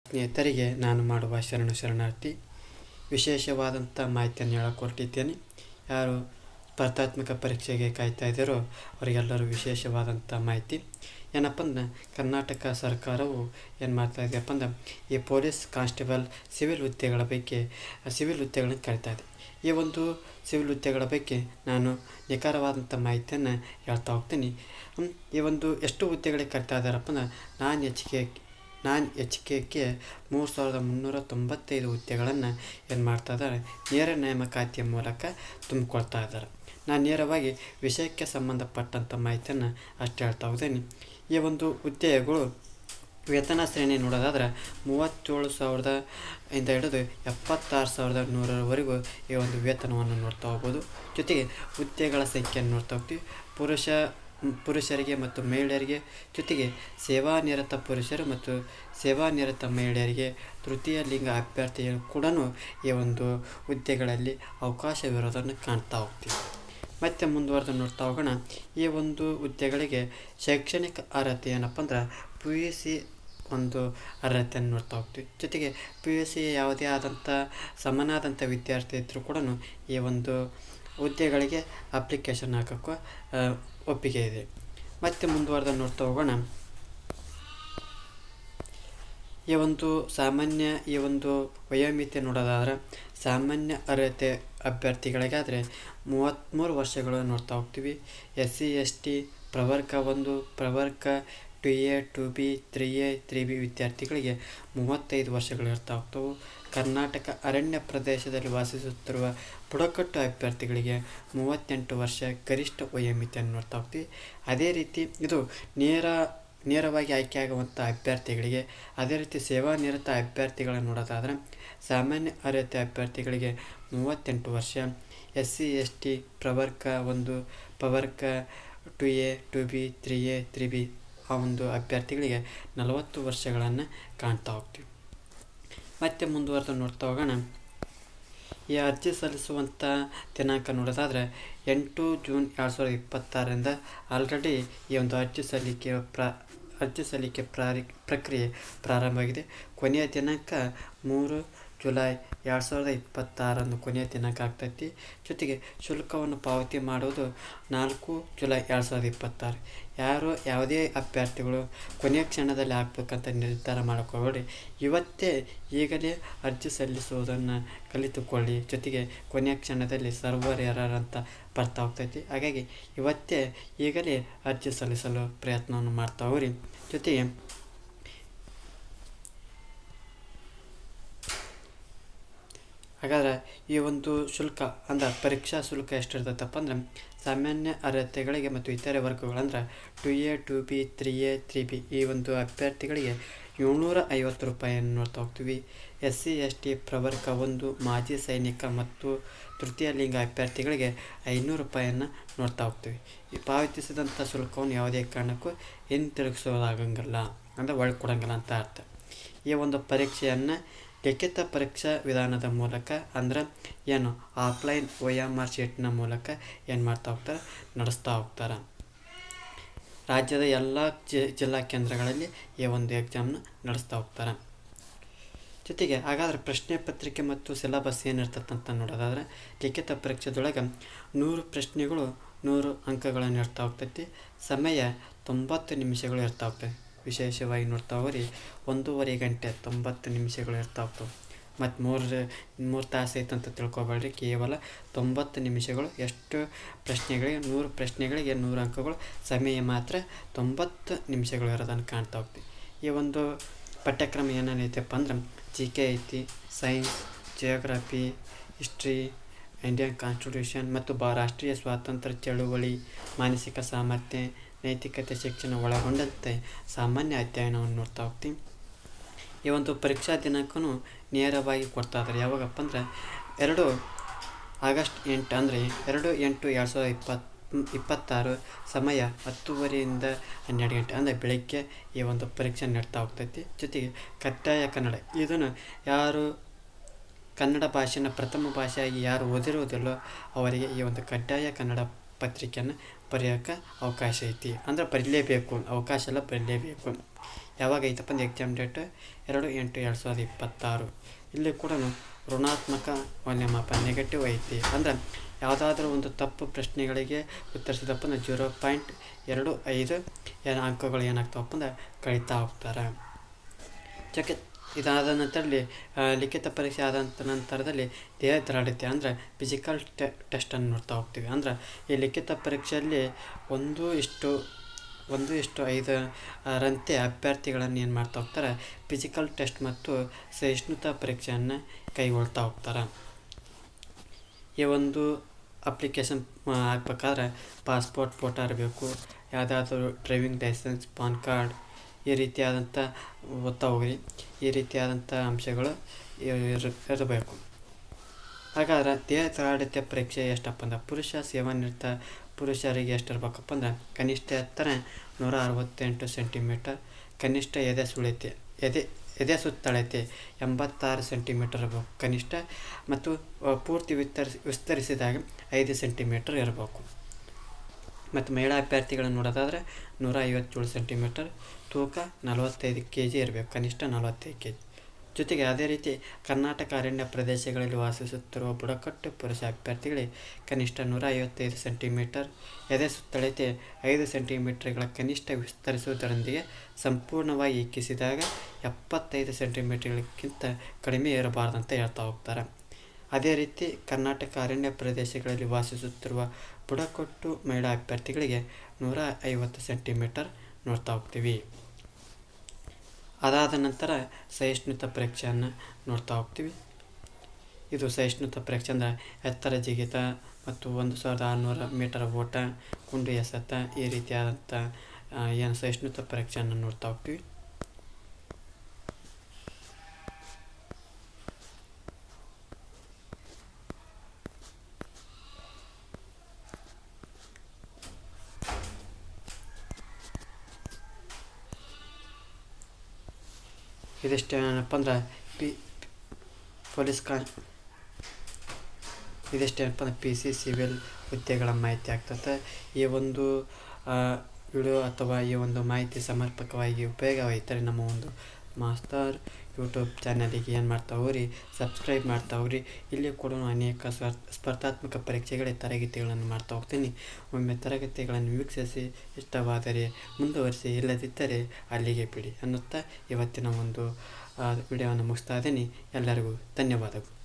ಸ್ನೇಹಿತರಿಗೆ ನಾನು ಮಾಡುವ ಶರಣಾರ್ಥಿ. ವಿಶೇಷವಾದಂಥ ಮಾಹಿತಿಯನ್ನು ಹೇಳಕ್ಕೆ ಹೊರಟಿದ್ದೇನೆ. ಯಾರು ಸ್ಪರ್ಧಾತ್ಮಕ ಪರೀಕ್ಷೆಗೆ ಕಾಯ್ತಾ ಇದ್ದಾರೋ ಅವರಿಗೆಲ್ಲರೂ ವಿಶೇಷವಾದಂಥ ಮಾಹಿತಿ ಏನಪ್ಪ ಅಂದ್ರೆ, ಕರ್ನಾಟಕ ಸರ್ಕಾರವು ಏನು ಮಾಡ್ತಾ ಇದೆಯಪ್ಪ ಅಂದ್ರೆ, ಈ ಪೊಲೀಸ್ ಕಾನ್ಸ್ಟೇಬಲ್ ಸಿವಿಲ್ ಹುದ್ದೆಗಳನ್ನು ಕರಿತಾ ಇದೆ. ಈ ಒಂದು ಸಿವಿಲ್ ಹುದ್ದೆಗಳ ಬಗ್ಗೆ ನಾನು ನಿಖರವಾದಂಥ ಮಾಹಿತಿಯನ್ನು ಹೇಳ್ತಾ ಹೋಗ್ತೀನಿ. ಈ ಒಂದು ಎಷ್ಟು ಹುದ್ದೆಗಳಿಗೆ ಕರಿತಾ ಇದ್ದಾರಪ್ಪ ಅಂದ್ರೆ, ನಾನ್ ಎಚ್ ಕೆಗೆ 3395 ಹುದ್ದೆಗಳನ್ನು ಏನು ಮಾಡ್ತಾ ಇದ್ದಾರೆ, ನೇರ ನೇಮಕಾತಿಯ ಮೂಲಕ ತುಂಬಿಕೊಳ್ತಾ ಇದ್ದಾರೆ. ನಾನು ನೇರವಾಗಿ ವಿಷಯಕ್ಕೆ ಸಂಬಂಧಪಟ್ಟಂಥ ಮಾಹಿತಿಯನ್ನು ಅಷ್ಟು ಹೇಳ್ತಾ ಹೋಗ್ತೀನಿ. ಈ ಒಂದು ಹುದ್ದೆಗಳು ವೇತನ ಶ್ರೇಣಿ ನೋಡೋದಾದ್ರೆ 37,000 ಇಂದ ಹಿಡಿದು 76,100ವರೆಗೂ ಈ ಒಂದು ವೇತನವನ್ನು ನೋಡ್ತಾ ಹೋಗ್ಬೋದು. ಜೊತೆಗೆ ಹುದ್ದೆಗಳ ಸಂಖ್ಯೆಯನ್ನು ನೋಡ್ತಾ ಹೋಗ್ತೀವಿ. ಪುರುಷರಿಗೆ ಮತ್ತು ಮಹಿಳೆಯರಿಗೆ, ಜೊತೆಗೆ ಸೇವಾನಿರತ ಪುರುಷರು ಮತ್ತು ಸೇವಾನಿರತ ಮಹಿಳೆಯರಿಗೆ, ತೃತೀಯ ಲಿಂಗ ಅಭ್ಯರ್ಥಿಗಳು ಕೂಡ ಈ ಒಂದು ಹುದ್ದೆಗಳಲ್ಲಿ ಅವಕಾಶವಿರೋದನ್ನು ಕಾಣ್ತಾ ಹೋಗ್ತೀವಿ. ಮತ್ತು ಮುಂದುವರೆದು ನೋಡ್ತಾ ಹೋಗೋಣ. ಈ ಒಂದು ಹುದ್ದೆಗಳಿಗೆ ಶೈಕ್ಷಣಿಕ ಅರ್ಹತೆ ಏನಪ್ಪ ಅಂದ್ರೆ, PUC ಒಂದು ಅರ್ಹತೆಯನ್ನು ನೋಡ್ತಾ ಹೋಗ್ತೀವಿ. ಜೊತೆಗೆ PUC ಯಾವುದೇ ಆದಂಥ ಸಮನಾದಂಥ ವಿದ್ಯಾರ್ಥಿ ಇದ್ದರೂ ಕೂಡ ಈ ಒಂದು ಹುದ್ದೆಗಳಿಗೆ ಅಪ್ಲಿಕೇಶನ್ ಹಾಕೋಕ್ಕೂ ಒಪ್ಪಿಗೆ ಇದೆ. ಮತ್ತು ಮುಂದುವರೆದು ನೋಡ್ತಾ ಹೋಗೋಣ. ಈ ಒಂದು ವಯೋಮಿತಿ ನೋಡೋದಾದ್ರೆ, ಸಾಮಾನ್ಯ ಅರ್ಹತೆ ಅಭ್ಯರ್ಥಿಗಳಿಗಾದರೆ 33 ವರ್ಷಗಳು ನೋಡ್ತಾ ಹೋಗ್ತೀವಿ. SC ST ಪ್ರವರ್ಗ 1, ಪ್ರವರ್ಗ 2A 2B 3A 3B ವಿದ್ಯಾರ್ಥಿಗಳಿಗೆ 35 ವರ್ಷಗಳು ಇರ್ತಾ ಹೋಗ್ತವೆ. ಕರ್ನಾಟಕ ಅರಣ್ಯ ಪ್ರದೇಶದಲ್ಲಿ ವಾಸಿಸುತ್ತಿರುವ ಬುಡಕಟ್ಟು ಅಭ್ಯರ್ಥಿಗಳಿಗೆ 38 ವರ್ಷ ಗರಿಷ್ಠ ವಯೋಮಿತಿಯನ್ನು ನೋಡ್ತಾ ಹೋಗ್ತೀವಿ. ಅದೇ ರೀತಿ ಇದು ನೇರವಾಗಿ ಆಯ್ಕೆಯಾಗುವಂಥ ಅಭ್ಯರ್ಥಿಗಳಿಗೆ. ಅದೇ ರೀತಿ ಸೇವಾನಿರತ ಅಭ್ಯರ್ಥಿಗಳನ್ನು ನೋಡೋದಾದ್ರೆ, ಸಾಮಾನ್ಯ ಅರ್ಹತೆ ಅಭ್ಯರ್ಥಿಗಳಿಗೆ 38 ವರ್ಷ, SC ST ಪ್ರವರ್ಗ 1, ಪ್ರವರ್ಗ 2A 2B 3A 3B ಆ ಒಂದು ಅಭ್ಯರ್ಥಿಗಳಿಗೆ 40 ವರ್ಷಗಳನ್ನು ಕಾಣ್ತಾ ಹೋಗ್ತೀವಿ. ಮತ್ತು ಮುಂದುವರೆದು ನೋಡ್ತಾ ಹೋಗೋಣ. ಈ ಅರ್ಜಿ ಸಲ್ಲಿಸುವಂಥ ದಿನಾಂಕ ನೋಡೋದಾದರೆ 8 ಜೂನ್ 2026ರಿಂದ ಆಲ್ರೆಡಿ ಈ ಒಂದು ಅರ್ಜಿ ಸಲ್ಲಿಕೆ ಪ್ರಕ್ರಿಯೆ ಪ್ರಾರಂಭವಾಗಿದೆ. ಕೊನೆಯ ದಿನಾಂಕ 3 ಜುಲೈ 2026 ಕೊನೆಯ ದಿನಾಂಕ ಆಗ್ತೈತಿ. ಜೊತೆಗೆ ಶುಲ್ಕವನ್ನು ಪಾವತಿ ಮಾಡುವುದು 4 ಜುಲೈ 2026. ಯಾವುದೇ ಅಭ್ಯರ್ಥಿಗಳು ಕೊನೆಯ ಕ್ಷಣದಲ್ಲಿ ಹಾಕ್ಬೇಕಂತ ನಿರ್ಧಾರ ಮಾಡ್ಕೋಬೇಡಿ. ಈಗಲೇ ಅರ್ಜಿ ಸಲ್ಲಿಸುವುದನ್ನು ಕಲಿತುಕೊಳ್ಳಿ. ಜೊತೆಗೆ ಕೊನೆಯ ಕ್ಷಣದಲ್ಲಿ ಸರ್ವರ್ ಎರರ್ ಅಂತ ಬರ್ತಾ ಹೋಗ್ತೈತಿ. ಹಾಗಾಗಿ ಈಗಲೇ ಅರ್ಜಿ ಸಲ್ಲಿಸಲು ಪ್ರಯತ್ನವನ್ನು ಮಾಡ್ತಾ ಹೋಗ್ರಿ. ಜೊತೆಗೆ ಹಾಗಾದ್ರೆ ಈ ಒಂದು ಶುಲ್ಕ ಅಂದ್ರೆ ಪರೀಕ್ಷಾ ಶುಲ್ಕ ಎಷ್ಟಿರ್ತೈತಪ್ಪ ಅಂದ್ರೆ, ಸಾಮಾನ್ಯ ಅರ್ಹತೆಗಳಿಗೆ ಮತ್ತು ಇತರೆ ವರ್ಗಗಳಂದ್ರೆ 2A 2B 3A 3B ಈ ಒಂದು ಅಭ್ಯರ್ಥಿಗಳಿಗೆ 750 ರೂಪಾಯಿಯನ್ನು ನೋಡ್ತಾ ಹೋಗ್ತೀವಿ. SC ST ಪ್ರವರ್ಗ 1 ಮಾಜಿ ಸೈನಿಕ ಮತ್ತು ತೃತೀಯ ಲಿಂಗ ಅಭ್ಯರ್ಥಿಗಳಿಗೆ 500 ರೂಪಾಯಿಯನ್ನು ನೋಡ್ತಾ ಹೋಗ್ತೀವಿ. ಈ ಪಾವತಿಸಿದಂಥ ಶುಲ್ಕವನ್ನು ಯಾವುದೇ ಕಾರಣಕ್ಕೂ ಹಿಂತಿರುಗಿಸೋದಾಗಂಗಿಲ್ಲ, ಅಂದರೆ ಒಳಕೊಡಂಗಿಲ್ಲ ಅಂತ ಅರ್ಥ. ಈ ಒಂದು ಪರೀಕ್ಷೆಯನ್ನು ಲಿಖಿತ ಪರೀಕ್ಷಾ ವಿಧಾನದ ಮೂಲಕ, ಅಂದ್ರೆ ಏನು ಆಫ್ಲೈನ್ OMR ಶೀಟ್ನ ಮೂಲಕ ಏನು ಮಾಡ್ತಾ ಹೋಗ್ತಾರೆ, ನಡೆಸ್ತಾ ಹೋಗ್ತಾರೆ. ರಾಜ್ಯದ ಎಲ್ಲ ಜಿಲ್ಲಾ ಕೇಂದ್ರಗಳಲ್ಲಿ ಈ ಒಂದು ಎಕ್ಸಾಮ್ನ ನಡೆಸ್ತಾ ಹೋಗ್ತಾರೆ. ಜೊತೆಗೆ ಹಾಗಾದ್ರೆ ಪ್ರಶ್ನೆ ಪತ್ರಿಕೆ ಮತ್ತು ಸಿಲೆಬಸ್ ಏನಿರ್ತದಂತ ನೋಡೋದಾದ್ರೆ, ಲಿಖಿತ ಪರೀಕ್ಷೆದೊಳಗೆ 100 ಪ್ರಶ್ನೆಗಳು 100 ಅಂಕಗಳನ್ನು ಇರ್ತಾ ಹೋಗ್ತೈತಿ. ಸಮಯ 90 ನಿಮಿಷಗಳು ಇರ್ತಾ ಹೋಗ್ತದೆ. ವಿಶೇಷವಾಗಿ ನೋಡ್ತಾ ಹೋಗ್ರಿ, 1.5 ಗಂಟೆ 90 ನಿಮಿಷಗಳು ಇರ್ತಾ ಹೋಗ್ತವೆ. ಮತ್ತು 3 ತಾಸು ಐತಂತ ತಿಳ್ಕೊಬೇಡ್ರಿ, ಕೇವಲ 90 ನಿಮಿಷಗಳು. ಎಷ್ಟು ಪ್ರಶ್ನೆಗಳಿಗೆ 100 ಪ್ರಶ್ನೆಗಳಿಗೆ 100 ಅಂಕಗಳು, ಸಮಯ ಮಾತ್ರ 90 ನಿಮಿಷಗಳು ಇರೋದನ್ನು ಕಾಣ್ತಾ ಹೋಗ್ತೀವಿ. ಈ ಒಂದು ಪಠ್ಯಕ್ರಮ ಏನೇನೈತಪ್ಪ ಅಂದ್ರೆ, GK ಐತಿ, science, geography, history, Indian constitution ಮತ್ತು ರಾಷ್ಟ್ರೀಯ ಸ್ವಾತಂತ್ರ್ಯ ಚಳುವಳಿ, ಮಾನಸಿಕ ಸಾಮರ್ಥ್ಯ, ನೈತಿಕತೆ ಶಿಕ್ಷಣ ಒಳಗೊಂಡಂತೆ ಸಾಮಾನ್ಯ ಅಧ್ಯಯನವನ್ನು ನೋಡ್ತಾ ಹೋಗ್ತೀವಿ. ಈ ಒಂದು ಪರೀಕ್ಷಾ ದಿನಾಂಕನೂ ನೇರವಾಗಿ ಕೊಡ್ತಾ ಇದ್ದಾರೆ. ಯಾವಾಗಪ್ಪ ಅಂದ್ರೆ 2 ಆಗಸ್ಟ್ 8 ಅಂದರೆ 2/8/2026 ಸಮಯ 10:30ರಿಂದ 12 ಗಂಟೆ ಅಂದರೆ ಬೆಳಗ್ಗೆ ಈ ಒಂದು ಪರೀಕ್ಷೆ ನಡೆತಾ ಹೋಗ್ತೈತಿ. ಜೊತೆಗೆ ಕಡ್ಡಾಯ ಕನ್ನಡ, ಇದನ್ನು ಯಾರು ಕನ್ನಡ ಭಾಷೆನ ಪ್ರಥಮ ಭಾಷೆಯಾಗಿ ಯಾರು ಓದಿರುವುದಿಲ್ಲೋ ಅವರಿಗೆ ಈ ಒಂದು ಕಡ್ಡಾಯ ಕನ್ನಡ ಪತ್ರಿಕೆಯನ್ನು ಬರೆಯೋಕ್ಕೆ ಅವಕಾಶ ಐತಿ. ಅಂದರೆ ಬರೀಲೇಬೇಕು, ಅವಕಾಶ ಎಲ್ಲ ಬರೀಲೇಬೇಕು. ಯಾವಾಗ ಐತಪ್ಪ ಅಂದ್ರೆ ಎಕ್ಸಾಮ್ ಡೇಟ್ 2/8/2026. ಇಲ್ಲಿ ಕೂಡ ಋಣಾತ್ಮಕ ಮೌಲ್ಯಮಾಪನ ನೆಗೆಟಿವ್ ಐತಿ. ಅಂದ್ರೆ ಯಾವುದಾದ್ರೂ ಒಂದು ತಪ್ಪು ಪ್ರಶ್ನೆಗಳಿಗೆ ಉತ್ತರಿಸಿದಪ್ಪ ಅಂದ್ರೆ 0.25 ಅಂಕಗಳು ಏನಾಗ್ತಾವಪ್ಪ ಅಂದ್ರೆ ಕಳೀತಾ ಹೋಗ್ತಾರೆ. ಜೊತೆ ಇದಾದ ನಂತರದಲ್ಲಿ ಲಿಖಿತ ಪರೀಕ್ಷೆ ಆದ ನಂತರದಲ್ಲಿ ದೇಹ ದೃಢತೆ ಅಂದರೆ ಫಿಸಿಕಲ್ ಟೆಸ್ಟನ್ನು ನೋಡ್ತಾ ಹೋಗ್ತೀವಿ. ಅಂದ್ರೆ ಈ ಲಿಖಿತ ಪರೀಕ್ಷೆಯಲ್ಲಿ 1:5 ರಂತೆ ಅಭ್ಯರ್ಥಿಗಳನ್ನು ಏನು ಮಾಡ್ತಾ ಹೋಗ್ತಾರೆ, ಫಿಸಿಕಲ್ ಟೆಸ್ಟ್ ಮತ್ತು ಸಹಿಷ್ಣುತಾ ಪರೀಕ್ಷೆಯನ್ನು ಕೈಗೊಳ್ತಾ ಹೋಗ್ತಾರೆ. ಈ ಒಂದು ಅಪ್ಲಿಕೇಶನ್ ಹಾಕ್ಬೇಕಾದ್ರೆ ಪಾಸ್ಪೋರ್ಟ್ ಫೋಟೋ ಇರಬೇಕು, ಯಾವುದಾದ್ರೂ ಡ್ರೈವಿಂಗ್ ಲೈಸೆನ್ಸ್, ಪಾನ್ ಕಾರ್ಡ್, ಈ ರೀತಿಯಾದಂಥ ಓದ್ತಾ ಹೋಗ್ರಿ. ಈ ರೀತಿಯಾದಂಥ ಅಂಶಗಳು ಇರಬೇಕು. ಹಾಗಾದ್ರೆ ದೇಹ ದೃಢತೆ ಪರೀಕ್ಷೆ ಎಷ್ಟಪ್ಪ ಅಂದ್ರೆ ಪುರುಷ ಸೇವಾನಿರತ ಪುರುಷರಿಗೆ ಎಷ್ಟು ಇರಬೇಕಪ್ಪ ಅಂದ್ರೆ ಕನಿಷ್ಠ ಎತ್ತರ 168 ಸೆಂಟಿಮೀಟರ್, ಕನಿಷ್ಠ ಎದೆ ಸುತ್ತಳತೆ 86 ಸೆಂಟಿಮೀಟರ್ ಇರಬೇಕು ಕನಿಷ್ಠ, ಮತ್ತು ಪೂರ್ತಿ ವಿಸ್ತರಿಸಿದಾಗ 5 ಸೆಂಟಿಮೀಟರ್ ಇರಬೇಕು. ಮತ್ತು ಮಹಿಳಾ ಅಭ್ಯರ್ಥಿಗಳನ್ನು ನೋಡೋದಾದರೆ 157 ಸೆಂಟಿಮೀಟರ್, ತೂಕ 45 kg ಇರಬೇಕು, ಕನಿಷ್ಠ 45 kg. ಜೊತೆಗೆ ಅದೇ ರೀತಿ ಕರ್ನಾಟಕ ಅರಣ್ಯ ಪ್ರದೇಶಗಳಲ್ಲಿ ವಾಸಿಸುತ್ತಿರುವ ಬುಡಕಟ್ಟು ಪುರುಷ ಅಭ್ಯರ್ಥಿಗಳಿಗೆ ಕನಿಷ್ಠ 155 ಸೆಂಟಿಮೀಟರ್, ಎದೆ ಸುತ್ತಳತೆ 5 ಸೆಂಟಿಮೀಟರ್ಗಳ ಕನಿಷ್ಠ ವಿಸ್ತರಿಸುವುದರೊಂದಿಗೆ ಸಂಪೂರ್ಣವಾಗಿ ಇಕ್ಕಿಸಿದಾಗ 75 ಸೆಂಟಿಮೀಟರ್ಗಳಿಗಿಂತ ಕಡಿಮೆ ಇರಬಾರ್ದಂತ ಹೇಳ್ತಾ ಹೋಗ್ತಾರೆ. ಅದೇ ರೀತಿ ಕರ್ನಾಟಕ ಅರಣ್ಯ ಪ್ರದೇಶಗಳಲ್ಲಿ ವಾಸಿಸುತ್ತಿರುವ ಬುಡಕಟ್ಟು ಮಹಿಳಾ ಅಭ್ಯರ್ಥಿಗಳಿಗೆ 150 ಸೆಂಟಿಮೀಟರ್ ನೋಡ್ತಾ ಹೋಗ್ತೀವಿ. ಅದಾದ ನಂತರ ಸಹಿಷ್ಣುತಾ ಪರೀಕ್ಷೆಯನ್ನು ನೋಡ್ತಾ ಹೋಗ್ತೀವಿ. ಇದು ಸಹಿಷ್ಣುತಾ ಪರೀಕ್ಷೆ ಅಂದರೆ ಎತ್ತರ ಜಿಗಿತ ಮತ್ತು 1600 ಮೀಟರ್ ಓಟ, ಗುಂಡು ಎಸೆತ, ಈ ರೀತಿಯಾದಂಥ ಏನು ಸಹಿಷ್ಣುತಾ ಪರೀಕ್ಷೆಯನ್ನು ನೋಡ್ತಾ ಹೋಗ್ತೀವಿ. ಇದಿಷ್ಟೇನಪ್ಪ ಅಂದ್ರೆ ಇದಿಷ್ಟೇನಪ್ಪ ಅಂದ್ರೆ PC ಸಿವಿಲ್ ಹುದ್ದೆಗಳ ಮಾಹಿತಿ ಆಗ್ತದೆ. ಈ ಒಂದು ವಿಡಿಯೋ ಅಥವಾ ಈ ಒಂದು ಮಾಹಿತಿ ಸಮರ್ಪಕವಾಗಿ ಉಪಯೋಗವಾಯಿತರೆ ನಮ್ಮ ಒಂದು ಮಾಸ್ತರ್ ಯೂಟ್ಯೂಬ್ ಚಾನಲಿಗೆ ಏನು ಮಾಡ್ತಾ ಹೋಗ್ರಿ, ಸಬ್ಸ್ಕ್ರೈಬ್ ಮಾಡ್ತಾ ಹೋಗ್ರಿ. ಇಲ್ಲಿ ಕೂಡ ಅನೇಕ ಸ್ಪರ್ಧಾತ್ಮಕ ಪರೀಕ್ಷೆಗಳ ತರಗತಿಗಳನ್ನು ಮಾಡ್ತಾ ಹೋಗ್ತೀನಿ. ಒಮ್ಮೆ ತರಗತಿಗಳನ್ನು ವೀಕ್ಷಿಸಿ ಇಷ್ಟವಾದರೆ ಮುಂದುವರಿಸಿ, ಇಲ್ಲದಿದ್ದರೆ ಅಲ್ಲಿಗೆ ಬಿಡಿ ಅನ್ನುತ್ತಾ ಇವತ್ತಿನ ಒಂದು ವಿಡಿಯೋವನ್ನು ಮುಗಿಸ್ತಾ ಇದ್ದೀನಿ. ಎಲ್ಲರಿಗೂ ಧನ್ಯವಾದಗಳು.